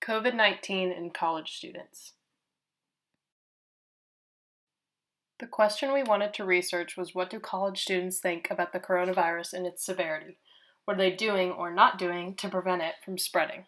COVID-19 and college students. The question we wanted to research was, what do college students think about the coronavirus and its severity? What are they doing or not doing to prevent it from spreading?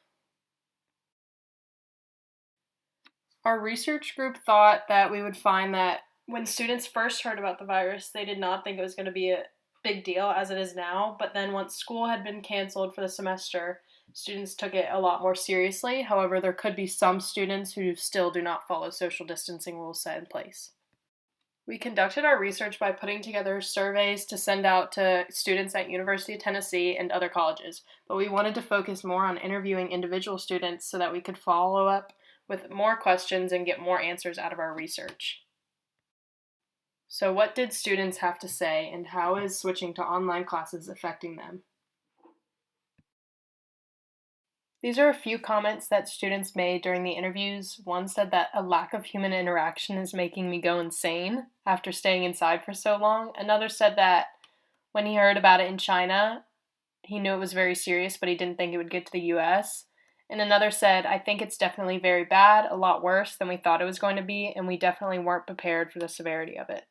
Our research group thought that we would find that when students first heard about the virus, they did not think it was going to be a big deal as it is now, but then once school had been canceled for the semester, students took it a lot more seriously. However, there could be some students who still do not follow social distancing rules set in place. We conducted our research by putting together surveys to send out to students at University of Tennessee and other colleges, but we wanted to focus more on interviewing individual students so that we could follow up with more questions and get more answers out of our research. So what did students have to say, and how is switching to online classes affecting them? These are a few comments that students made during the interviews. One said that a lack of human interaction is making me go insane after staying inside for so long. Another said that when he heard about it in China, he knew it was very serious, but he didn't think it would get to the US. And another said, I think it's definitely very bad, a lot worse than we thought it was going to be, and we definitely weren't prepared for the severity of it.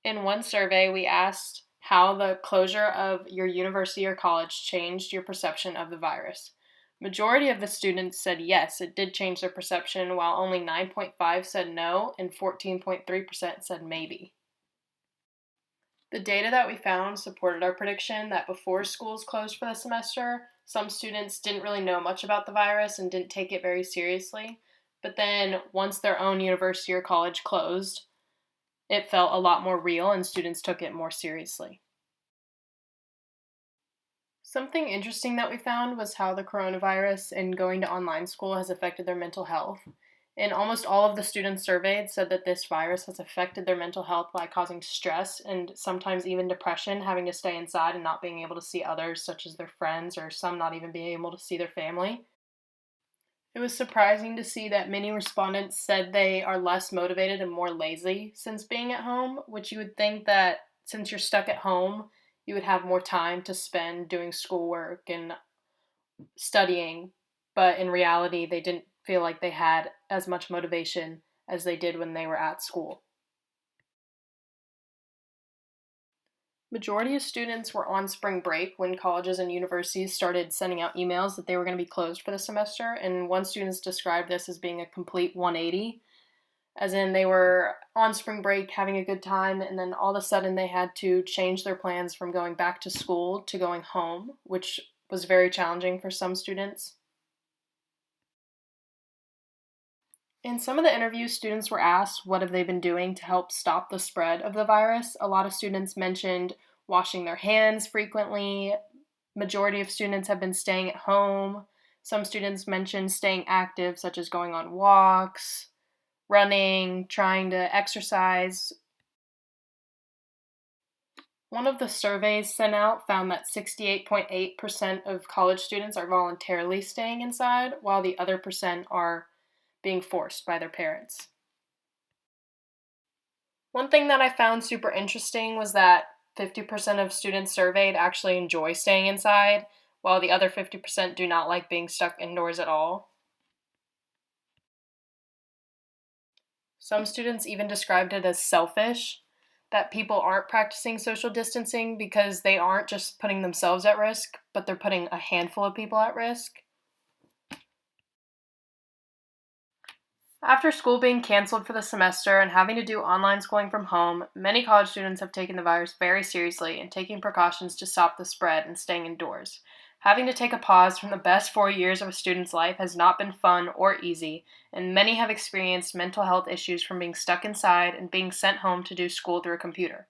In one survey, we asked how the closure of your university or college changed your perception of the virus. Majority of the students said yes, it did change their perception, while only 9.5% said no and 14.3% said maybe. The data that we found supported our prediction that before schools closed for the semester, some students didn't really know much about the virus and didn't take it very seriously. But then once their own university or college closed, it felt a lot more real and students took it more seriously. Something interesting that we found was how the coronavirus and going to online school has affected their mental health. And almost all of the students surveyed said that this virus has affected their mental health by causing stress and sometimes even depression, having to stay inside and not being able to see others, such as their friends, or some not even being able to see their family. It was surprising to see that many respondents said they are less motivated and more lazy since being at home, which you would think that since you're stuck at home, you would have more time to spend doing schoolwork and studying, but in reality, they didn't feel like they had as much motivation as they did when they were at school. Majority of students were on spring break when colleges and universities started sending out emails that they were going to be closed for the semester, and one student described this as being a complete 180, as in they were on spring break having a good time, and then all of a sudden they had to change their plans from going back to school to going home, which was very challenging for some students. In some of the interviews, students were asked what have they been doing to help stop the spread of the virus. A lot of students mentioned washing their hands frequently. Majority of students have been staying at home. Some students mentioned staying active, such as going on walks, running, trying to exercise. One of the surveys sent out found that 68.8% of college students are voluntarily staying inside, while the other percent are being forced by their parents. One thing that I found super interesting was that 50% of students surveyed actually enjoy staying inside, while the other 50% do not like being stuck indoors at all. Some students even described it as selfish, that people aren't practicing social distancing because they aren't just putting themselves at risk, but they're putting a handful of people at risk. After school being canceled for the semester and having to do online schooling from home, many college students have taken the virus very seriously and taking precautions to stop the spread and staying indoors. Having to take a pause from the best 4 years of a student's life has not been fun or easy, and many have experienced mental health issues from being stuck inside and being sent home to do school through a computer.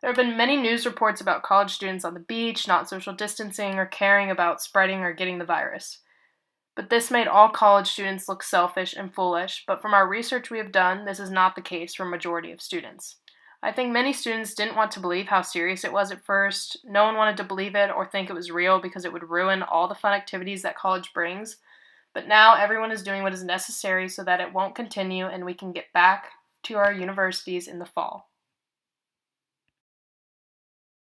There have been many news reports about college students on the beach, not social distancing, or caring about spreading or getting the virus. But this made all college students look selfish and foolish, but from our research we have done, this is not the case for a majority of students. I think many students didn't want to believe how serious it was at first. No one wanted to believe it or think it was real because it would ruin all the fun activities that college brings. But now everyone is doing what is necessary so that it won't continue and we can get back to our universities in the fall.